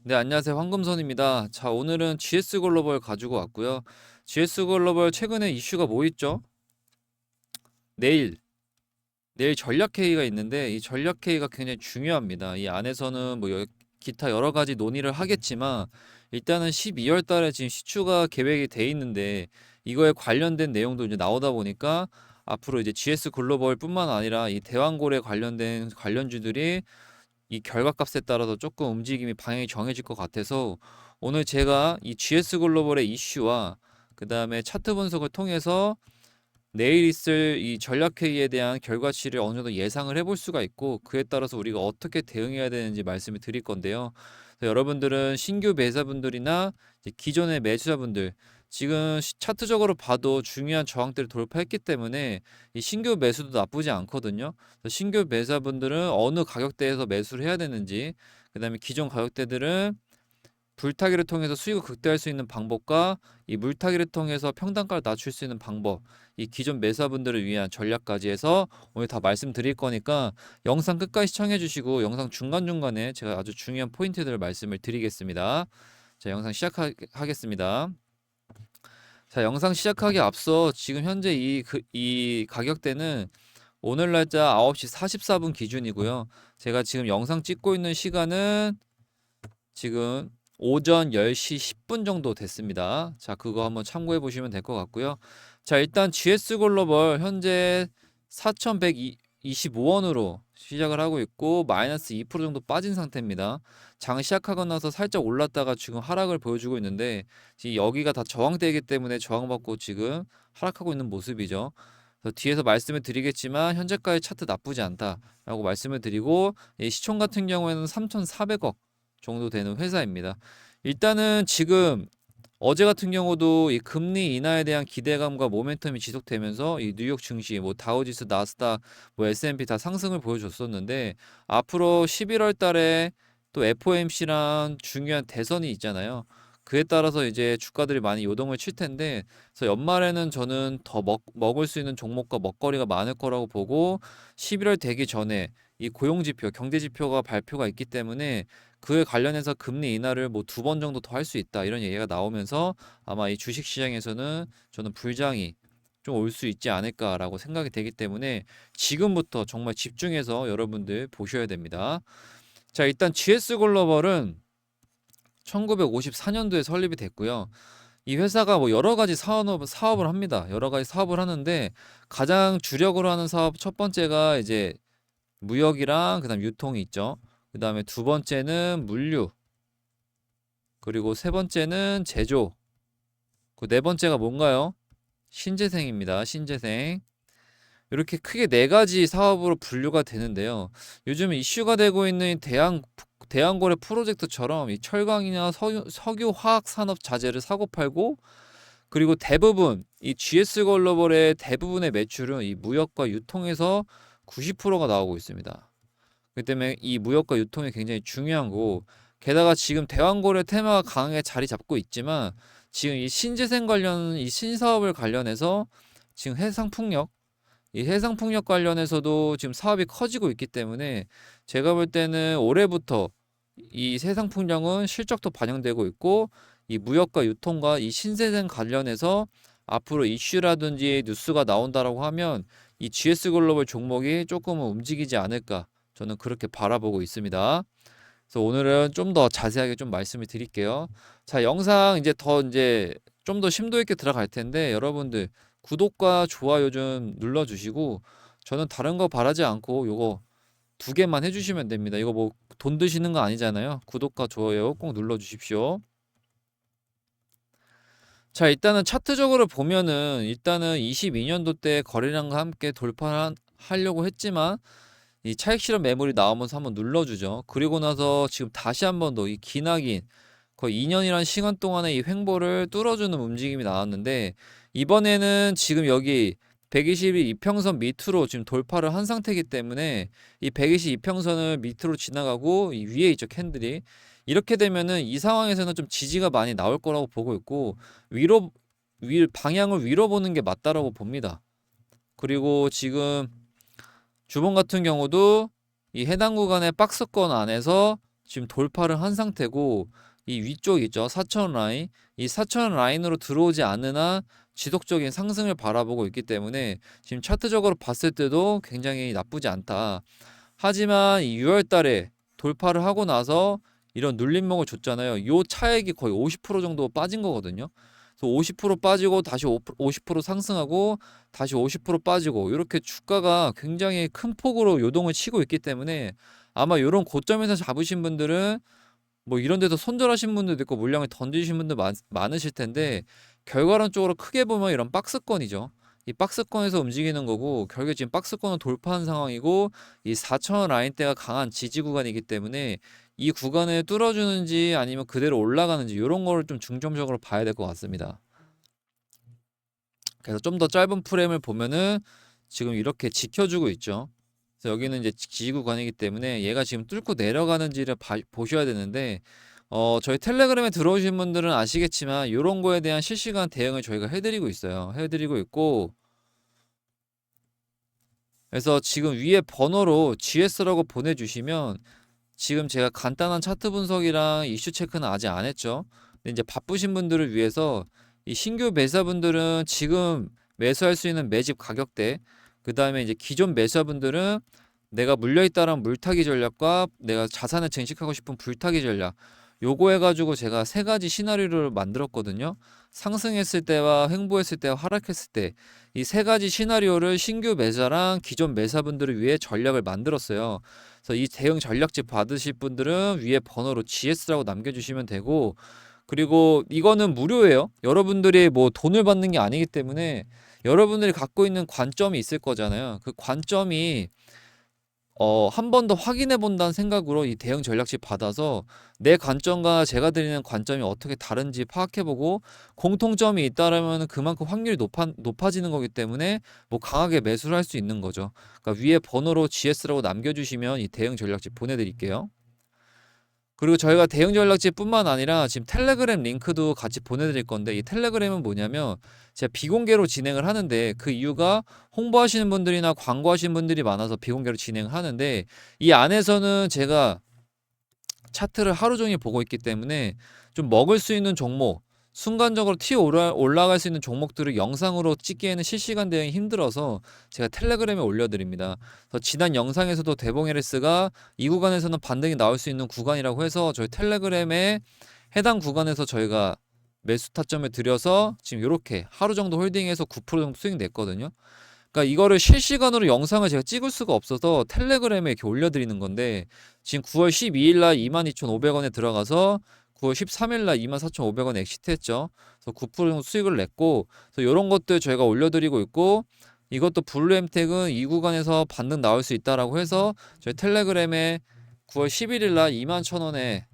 네, 안녕하세요. 황금선입니다. 자, 오늘은 GS 글로벌 가지고 왔고요. GS 글로벌 최근에 이슈가 뭐 있죠? 내일, 내일 전략 회의가 있는데 이 전략 회의가 굉장히 중요합니다. 이 안에서는 뭐 기타 여러 가지 논의를 하겠지만 일단은 12월 달에 지금 시추가 계획이 돼 있는데 이거에 관련된 내용도 이제 나오다 보니까 앞으로 이제 GS 글로벌뿐만 아니라 이 대왕고래 관련된 관련주들이 이 결과값에 따라서 조금 움직임이 방향이 정해질 것 같아서 오늘 제가 이 GS 글로벌의 이슈와 그 다음에 차트 분석을 통해서 내일 있을 이 전략회의에 대한 결과치를 어느 정도 예상을 해볼 수가 있고 그에 따라서 우리가 어떻게 대응해야 되는지 말씀을 드릴 건데요. 그래서 여러분들은 신규 매수자분들이나 이제 기존의 매수자분들 지금 차트적으로 봐도 중요한 저항대를 돌파했기 때문에 이 신규 매수도 나쁘지 않거든요. 그래서 신규 매수자분들은 어느 가격대에서 매수를 해야 되는지, 그 다음에 기존 가격대들은 불타기를 통해서 수익을 극대화할 수 있는 방법과 이 물타기를 통해서 평단가를 낮출 수 있는 방법, 이 기존 매수자분들을 위한 전략까지 해서 오늘 다 말씀드릴 거니까 영상 끝까지 시청해 주시고 영상 중간중간에 제가 아주 중요한 포인트들을 말씀을 드리겠습니다. 자, 영상 시작하겠습니다. 자, 영상 시작하기 앞서 지금 현재 이 가격대는 오늘 날짜 9시 44분 기준이고요. 제가 지금 영상 찍고 있는 시간은 지금 오전 10시 10분 정도 됐습니다. 자, 그거 한번 참고해 보시면 될 것 같고요. 자, 일단 GS 글로벌 현재 4,125원으로 시작을 하고 있고 마이너스 2% 정도 빠진 상태입니다. 장 시작하고 나서 살짝 올랐다가 지금 하락을 보여주고 있는데 지금 여기가 다 저항대이기 때문에 저항받고 지금 하락하고 있는 모습이죠. 그래서 뒤에서 말씀을 드리겠지만 현재까지 차트 나쁘지 않다라고 말씀을 드리고 이 시총 같은 경우에는 3,400억 정도 되는 회사입니다. 일단은 지금 어제 같은 경우도 이 금리 인하에 대한 기대감과 모멘텀이 지속되면서 이 뉴욕 증시, 뭐 다우지수, 나스닥, 뭐 S&P 다 상승을 보여줬었는데 앞으로 11월 달에 또 FOMC랑 중요한 대선이 있잖아요. 그에 따라서 이제 주가들이 많이 요동을 칠 텐데, 그래서 연말에는 저는 더 먹을 수 있는 종목과 먹거리가 많을 거라고 보고 11월 되기 전에 이 고용지표, 경제지표가 발표가 있기 때문에 그에 관련해서 금리 인하를 뭐 2번 정도 더 할 수 있다 이런 얘기가 나오면서 아마 이 주식 시장에서는 저는 불장이 좀 올 수 있지 않을까라고 생각이 되기 때문에 지금부터 정말 집중해서 여러분들 보셔야 됩니다. 자, 일단 GS 글로벌은 1954년도에 설립이 됐고요. 이 회사가 뭐 여러 가지 사업을 합니다. 여러 가지 사업을 하는데 가장 주력으로 하는 사업 첫 번째가 이제 무역이랑 그다음 유통이 있죠. 그다음에 두 번째는 물류, 그리고 세 번째는 제조, 그 네 번째가 뭔가요? 신재생입니다. 신재생. 이렇게 크게 네 가지 사업으로 분류가 되는데요. 요즘 이슈가 되고 있는 대한고래 프로젝트처럼 이 철강이나 석유 화학 산업 자재를 사고 팔고 그리고 대부분 이 GS 글로벌의 대부분의 매출은 이 무역과 유통에서 90%가 나오고 있습니다. 그렇기 때문에 이 무역과 유통이 굉장히 중요한 거고 게다가 지금 대왕고래 테마가 강하게 자리 잡고 있지만 지금 이 신재생 관련 이 신사업을 관련해서 지금 해상풍력 이 해상풍력 관련해서도 지금 사업이 커지고 있기 때문에 제가 볼 때는 올해부터 이 해상풍력은 실적도 반영되고 있고 이 무역과 유통과 이 신재생 관련해서 앞으로 이슈라든지 뉴스가 나온다라고 하면 이 GS 글로벌 종목이 조금은 움직이지 않을까 저는 그렇게 바라보고 있습니다. 그래서 오늘은 좀 더 자세하게 좀 말씀을 드릴게요. 자, 영상 이제 좀 더 심도 있게 들어갈 텐데 여러분들 구독과 좋아요 좀 눌러주시고 저는 다른 거 바라지 않고 요거 두 개만 해주시면 됩니다. 이거 뭐 돈 드시는 거 아니잖아요. 구독과 좋아요 꼭 눌러주십시오. 자, 일단은 차트적으로 보면은 일단은 22년도 때 거래량과 함께 돌파하려고 했지만 이 차익 실현 매물이 나오면서 한번 눌러주죠. 그리고 나서 지금 다시 한 번 더 이 기나긴 거의 2년이라는 시간 동안에 이 횡보를 뚫어주는 움직임이 나왔는데 이번에는 지금 여기 122 이평선 밑으로 지금 돌파를 한 상태이기 때문에 이 120 이평선을 밑으로 지나가고 이 위에 있죠 캔들이 이렇게 되면은 이 상황에서는 좀 지지가 많이 나올 거라고 보고 있고 위로 방향을 위로 보는 게 맞다라고 봅니다. 그리고 지금 주봉 같은 경우도 이 해당 구간의 박스권 안에서 지금 돌파를 한 상태고 이 위쪽 있죠. 4,000원 라인. 이 4,000원 라인으로 들어오지 않는 한 지속적인 상승을 바라보고 있기 때문에 지금 차트적으로 봤을 때도 굉장히 나쁘지 않다. 하지만 이 6월 달에 돌파를 하고 나서 이런 눌림목을 줬잖아요. 요 차액이 거의 50% 정도 빠진 거거든요. 그래서 50% 빠지고 다시 50% 상승하고 다시 50% 빠지고 이렇게 주가가 굉장히 큰 폭으로 요동을 치고 있기 때문에 아마 이런 고점에서 잡으신 분들은 뭐 이런 데서 손절하신 분들도 있고 물량을 던지신 분들 많으실 텐데 결과론적으로 크게 보면 이런 박스권이죠. 이 박스권에서 움직이는 거고 결국에 지금 박스권을 돌파한 상황이고 이 4,000원 라인대가 강한 지지 구간이기 때문에 이 구간을 뚫어주는지 아니면 그대로 올라가는지 이런 거를 좀 중점적으로 봐야 될 것 같습니다. 그래서 좀 더 짧은 프레임을 보면은 지금 이렇게 지켜주고 있죠. 그래서 여기는 이제 지지 구간이기 때문에 얘가 지금 뚫고 내려가는지를 보셔야 되는데 저희 텔레그램에 들어오신 분들은 아시겠지만 이런 거에 대한 실시간 대응을 저희가 해드리고 있어요. 해드리고 있고 그래서 지금 위에 번호로 GS라고 보내주시면 지금 제가 간단한 차트 분석이랑 이슈 체크는 아직 안 했죠. 근데 이제 바쁘신 분들을 위해서 이 신규 매수자분들은 지금 매수할 수 있는 매집 가격대, 그 다음에 이제 기존 매수자분들은 내가 물려있다는 물타기 전략과 내가 자산을 증식하고 싶은 불타기 전략, 요거 해가지고 제가 세 가지 시나리오를 만들었거든요. 상승했을 때와 횡보했을 때와 하락했을 때 이 세 가지 시나리오를 신규 매수자랑 기존 매수자분들을 위해 전략을 만들었어요. 그래서 이 대응 전략집 받으실 분들은 위에 번호로 GS라고 남겨주시면 되고, 그리고 이거는 무료예요. 여러분들이 뭐 돈을 받는 게 아니기 때문에 여러분들이 갖고 있는 관점이 있을 거잖아요. 그 관점이 한 번 더 확인해 본다는 생각으로 이 대응 전략집 받아서 내 관점과 제가 드리는 관점이 어떻게 다른지 파악해보고 공통점이 있다라면 그만큼 확률이 높아지는 거기 때문에 뭐 강하게 매수를 할 수 있는 거죠. 그러니까 위에 번호로 GS라고 남겨주시면 이 대응 전략집 보내드릴게요. 그리고 저희가 대응 전략집뿐만 아니라 지금 텔레그램 링크도 같이 보내드릴 건데 이 텔레그램은 뭐냐면 제가 비공개로 진행을 하는데 그 이유가 홍보하시는 분들이나 광고하시는 분들이 많아서 비공개로 진행을 하는데 이 안에서는 제가 차트를 하루 종일 보고 있기 때문에 좀 먹을 수 있는 종목, 순간적으로 올라갈 수 있는 종목들을 영상으로 찍기에는 실시간 대응이 힘들어서 제가 텔레그램에 올려드립니다. 그래서 지난 영상에서도 대봉LS가 이 구간에서는 반등이 나올 수 있는 구간이라고 해서 저희 텔레그램에 해당 구간에서 저희가 매수 타점을 들여서 지금 이렇게 하루 정도 홀딩해서 9% 정도 수익 냈거든요. 그러니까 이거를 실시간으로 영상을 제가 찍을 수가 없어서 텔레그램에 이렇게 올려드리는 건데 지금 9월 12일 날 22,500원에 들어가서 9월 13일 날 24,500원 엑시트했죠. 그래서 9% 정도 수익을 냈고 그래서 이런 것들 저희가 올려드리고 있고 이것도 블루엠텍은 이 구간에서 반등 나올 수 있다라고 해서 저희 텔레그램에 9월 11일 날 21,000원에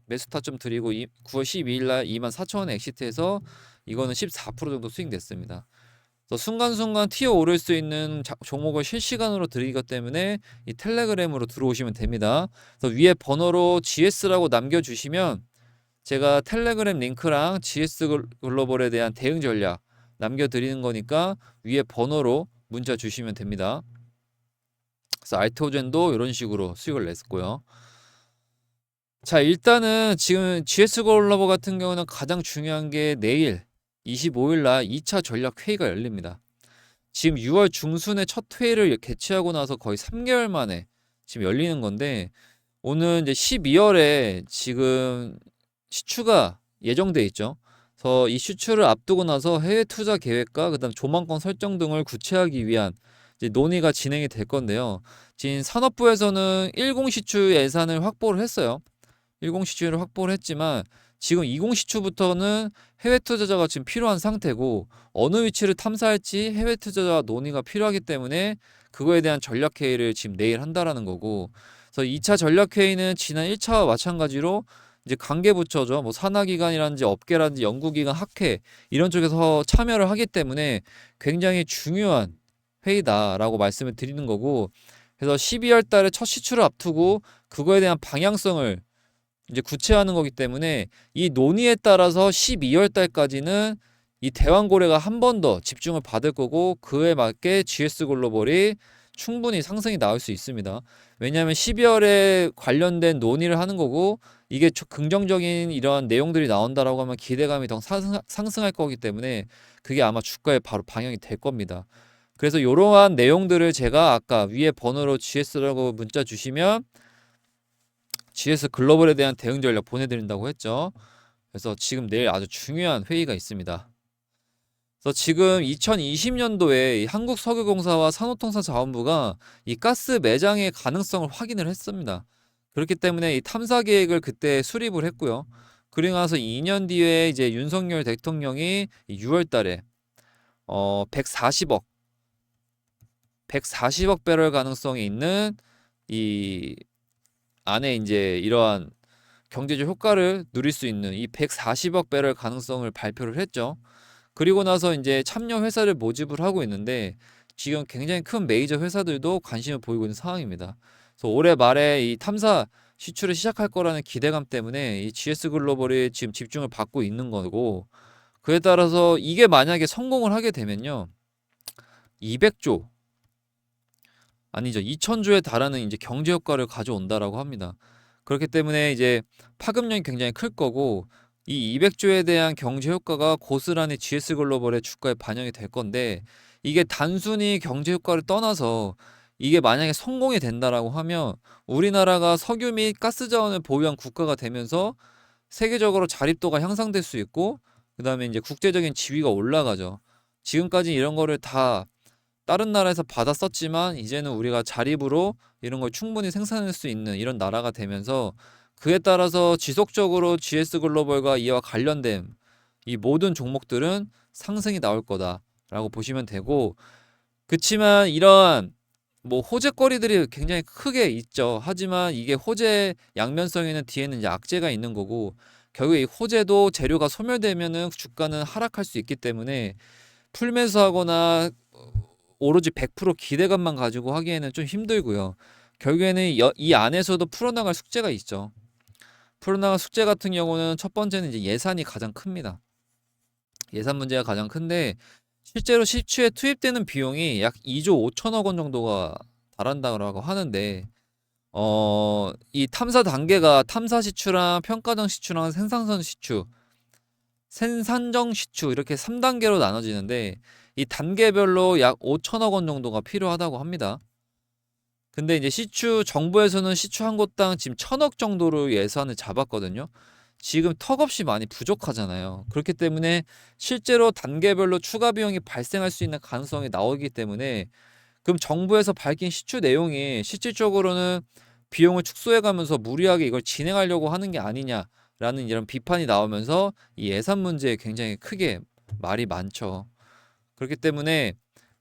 매수 타점 드리고 9월 12일 날 24,000원에 엑시트해서 이거는 14% 정도 수익 냈습니다. 순간순간 튀어 오를 수 있는 종목을 실시간으로 드리기 때문에 이 텔레그램으로 들어오시면 됩니다. 그래서 위에 번호로 GS라고 남겨주시면 제가 텔레그램 링크랑 GS 글로벌에 대한 대응 전략 남겨드리는 거니까 위에 번호로 문자 주시면 됩니다. 그래서 알토젠도 이런 식으로 수익을 냈고요. 자, 일단은 지금 GS 글로벌 같은 경우는 가장 중요한 게 내일 25일 날 2차 전략 회의가 열립니다. 지금 6월 중순에 첫 회의를 개최하고 나서 거의 3개월 만에 지금 열리는 건데 오늘 이제 12월에 지금 시추가 예정돼 있죠. 그래서 이 시추를 앞두고 나서 해외 투자 계획과 그다음 조망권 설정 등을 구체하기 위한 이제 논의가 진행이 될 건데요. 지금 산업부에서는 10 시추 예산을 확보를 했어요. 10 시추를 확보를 했지만 지금 20 시추부터는 해외 투자자가 지금 필요한 상태고 어느 위치를 탐사할지 해외 투자자 논의가 필요하기 때문에 그거에 대한 전략 회의를 지금 내일 한다라는 거고 그래서 2차 전략 회의는 지난 1차와 마찬가지로 이제 관계부처죠. 뭐 산하기관이라든지 업계라든지 연구기관, 학회 이런 쪽에서 참여를 하기 때문에 굉장히 중요한 회의다라고 말씀을 드리는 거고 그래서 12월 달에 첫 시추를 앞두고 그거에 대한 방향성을 이제 구체화하는 거기 때문에 이 논의에 따라서 12월 달까지는 이 대왕고래가 한 번 더 집중을 받을 거고 그에 맞게 GS 글로벌이 충분히 상승이 나올 수 있습니다. 왜냐하면 12월에 관련된 논의를 하는 거고 이게 긍정적인 이런 내용들이 나온다라고 하면 기대감이 더 상승할 거기 때문에 그게 아마 주가에 바로 반영이 될 겁니다. 그래서 이러한 내용들을 제가 아까 위에 번호로 GS라고 문자 주시면 GS 글로벌에 대한 대응 전략 보내드린다고 했죠. 그래서 지금 내일 아주 중요한 회의가 있습니다. 그래서 지금 2020년도에 한국석유공사와 산업통상자원부가 이 가스 매장의 가능성을 확인을 했습니다. 그렇기 때문에 이 탐사 계획을 그때 수립을 했고요. 그리고 나서 2년 뒤에 이제 윤석열 대통령이 6월 달에 140억 배럴 가능성이 있는 이 안에 이제 이러한 경제적 효과를 누릴 수 있는 이 140억 배럴 가능성을 발표를 했죠. 그리고 나서 이제 참여 회사를 모집을 하고 있는데 지금 굉장히 큰 메이저 회사들도 관심을 보이고 있는 상황입니다. 그래서 올해 말에 이 탐사 시추를 시작할 거라는 기대감 때문에 이 GS 글로벌이 지금 집중을 받고 있는 거고 그에 따라서 이게 만약에 성공을 하게 되면요. 200조 아니죠. 2000조에 달하는 이제 경제 효과를 가져온다라고 합니다. 그렇기 때문에 이제 파급력이 굉장히 클 거고 이 200조에 대한 경제 효과가 고스란히 GS 글로벌의 주가에 반영이 될 건데 이게 단순히 경제 효과를 떠나서 이게 만약에 성공이 된다라고 하면 우리나라가 석유 및 가스 자원을 보유한 국가가 되면서 세계적으로 자립도가 향상될 수 있고 그다음에 이제 국제적인 지위가 올라가죠. 지금까지 이런 거를 다 다른 나라에서 받았었지만 이제는 우리가 자립으로 이런 걸 충분히 생산할 수 있는 이런 나라가 되면서 그에 따라서 지속적으로 GS 글로벌과 이와 관련된 이 모든 종목들은 상승이 나올 거다라고 보시면 되고 그치만 이러한 뭐 호재거리들이 굉장히 크게 있죠. 하지만 이게 호재 양면성에는 뒤에는 이제 악재가 있는 거고 결국에 이 호재도 재료가 소멸되면은 주가는 하락할 수 있기 때문에 풀매수하거나 오로지 100% 기대감만 가지고 하기에는 좀 힘들고요. 결국에는 이 안에서도 풀어나갈 숙제가 있죠. 풀어나갈 숙제 같은 경우는 첫 번째는 이제 예산이 가장 큽니다. 예산 문제가 가장 큰데 실제로 시추에 투입되는 비용이 약 2조 5천억 원 정도가 달한다고 하는데 이 탐사 단계가 탐사 시추랑 평가정 시추랑 생산선 시추 생산정 시추 이렇게 3단계로 나눠지는데 이 단계별로 약 5천억 원 정도가 필요하다고 합니다. 근데 이제 시추 정부에서는 시추 한 곳당 지금 1,000억 정도로 예산을 잡았거든요. 지금 턱없이 많이 부족하잖아요. 그렇기 때문에 실제로 단계별로 추가 비용이 발생할 수 있는 가능성이 나오기 때문에 그럼 정부에서 밝힌 시추 내용이 실질적으로는 비용을 축소해 가면서 무리하게 이걸 진행하려고 하는 게 아니냐라는 이런 비판이 나오면서 이 예산 문제에 굉장히 크게 말이 많죠. 그렇기 때문에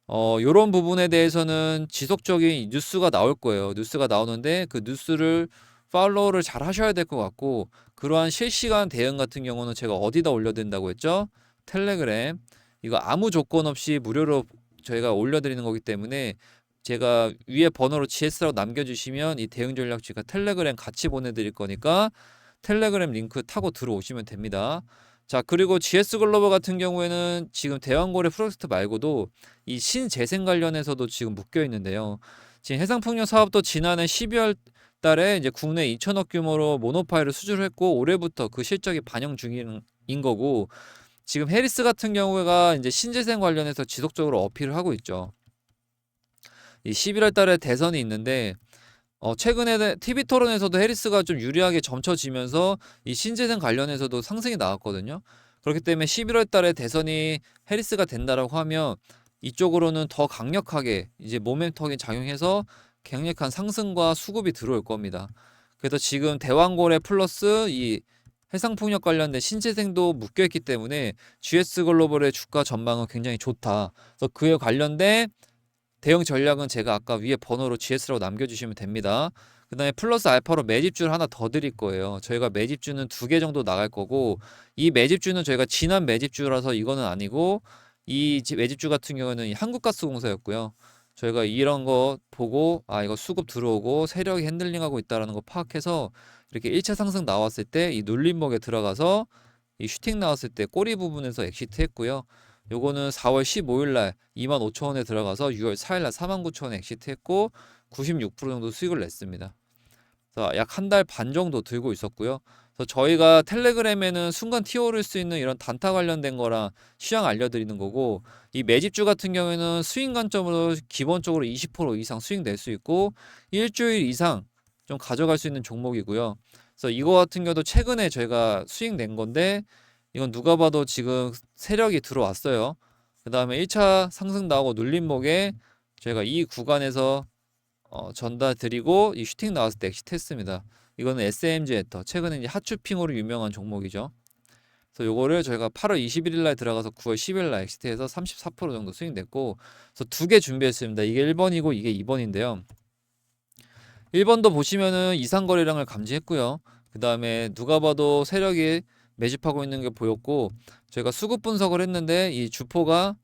요런 부분에 대해서는 지속적인 뉴스가 나올 거예요. 뉴스가 나오는데 그 뉴스를 팔로우를 잘 하셔야 될 것 같고 그러한 실시간 대응 같은 경우는 제가 어디다 올려드린다고 했죠? 텔레그램. 이거 아무 조건 없이 무료로 저희가 올려드리는 거기 때문에 제가 위에 번호로 GS라고 남겨주시면 이 대응 전략 제가 텔레그램 같이 보내드릴 거니까 텔레그램 링크 타고 들어오시면 됩니다. 자, 그리고 GS 글로벌 같은 경우에는 지금 대왕거래 프로젝트 말고도 이 신재생 관련해서도 지금 묶여 있는데요. 지금 해상풍력 사업도 지난해 12월 달에 이제 국내 2천억 규모로 모노파일을 수주를 했고 올해부터 그 실적이 반영 중인 거고 지금 해리스 같은 경우가 이제 신재생 관련해서 지속적으로 어필을 하고 있죠. 이 11월 달에 대선이 있는데 최근에 TV 토론에서도 해리스가 좀 유리하게 점쳐지면서 이 신재생 관련해서도 상승이 나왔거든요. 그렇기 때문에 11월 달에 대선이 해리스가 된다라고 하면 이쪽으로는 더 강력하게 이제 모멘텀이 작용해서 강력한 상승과 수급이 들어올 겁니다. 그래서 지금 대왕고래 플러스 이 해상풍력 관련된 신재생도 묶여있기 때문에 GS 글로벌의 주가 전망은 굉장히 좋다. 그래서 그에 관련된 대응 전략은 제가 아까 위에 번호로 GS라고 남겨주시면 됩니다. 그 다음에 플러스 알파로 매집주를 하나 더 드릴 거예요. 저희가 매집주는 2개 정도 나갈 거고 이 매집주는 저희가 지난 매집주라서 이거는 아니고 이 매집주 같은 경우는 한국가스공사였고요. 저희가 이런 거 보고 이거 수급 들어오고 세력이 핸들링하고 있다는 거 파악해서 이렇게 1차 상승 나왔을 때 이 눌림목에 들어가서 이 슈팅 나왔을 때 꼬리 부분에서 엑시트 했고요. 요거는 4월 15일 날 25,000원에 들어가서 6월 4일 날 49,000원에 엑시트했고 96% 정도 수익을 냈습니다. 약 한 달 반 정도 들고 있었고요. 그래서 저희가 텔레그램에는 순간 튀어오를 수 있는 이런 단타 관련된 거랑 시장 알려드리는 거고, 이 매집주 같은 경우에는 수익 관점으로 기본적으로 20% 이상 수익 낼 수 있고 일주일 이상 좀 가져갈 수 있는 종목이고요. 그래서 이거 같은 경우도 최근에 저희가 수익 낸 건데, 이건 누가 봐도 지금 세력이 들어왔어요. 그 다음에 1차 상승 나오고 눌림목에 저희가 이 구간에서 전달 드리고 이 슈팅 나왔을 때 엑시트 했습니다. 이거는 SMG 에터, 최근에 이제 핫쇼핑으로 유명한 종목이죠. 그래서 요거를 저희가 8월 21일 날 들어가서 9월 10일 날 엑시트해서 34% 정도 수익 냈고, 그래서 두 개 준비했습니다. 이게 1번이고 이게 2번인데요. 1번도 보시면은 이상거래량을 감지했고요. 그 다음에 누가 봐도 세력이 매집하고 있는 게 보였고, 저희가 수급 분석을 했는데 이 주포가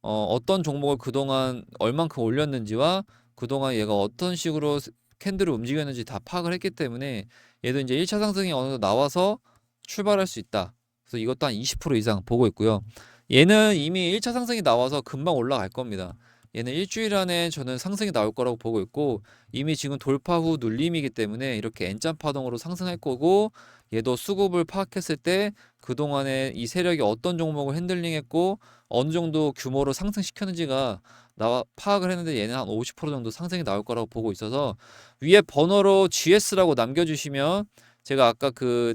어떤 종목을 그동안 얼만큼 올렸는지와 그동안 얘가 어떤 식으로 캔들을 움직였는지 다 파악을 했기 때문에 얘도 이제 1차 상승이 어느 정도 나와서 출발할 수 있다. 그래서 이것도 한 20% 이상 보고 있고요. 얘는 이미 1차 상승이 나와서 금방 올라갈 겁니다. 얘는 일주일 안에 저는 상승이 나올 거라고 보고 있고, 이미 지금 돌파 후 눌림이기 때문에 이렇게 N자 파동으로 상승할 거고, 얘도 수급을 파악했을 때 그동안에 이 세력이 어떤 종목을 핸들링했고 어느 정도 규모로 상승시켰는지가 파악을 했는데, 얘는 한 50% 정도 상승이 나올 거라고 보고 있어서 위에 번호로 GS라고 남겨주시면 제가 아까 그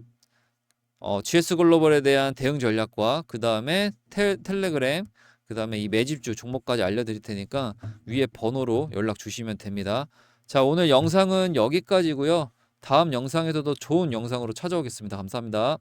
GS 글로벌에 대한 대응 전략과 그 다음에 텔레그램, 그 다음에 이 매집주 종목까지 알려드릴 테니까 위에 번호로 연락 주시면 됩니다. 자, 오늘 영상은 여기까지고요. 다음 영상에서도 좋은 영상으로 찾아오겠습니다. 감사합니다.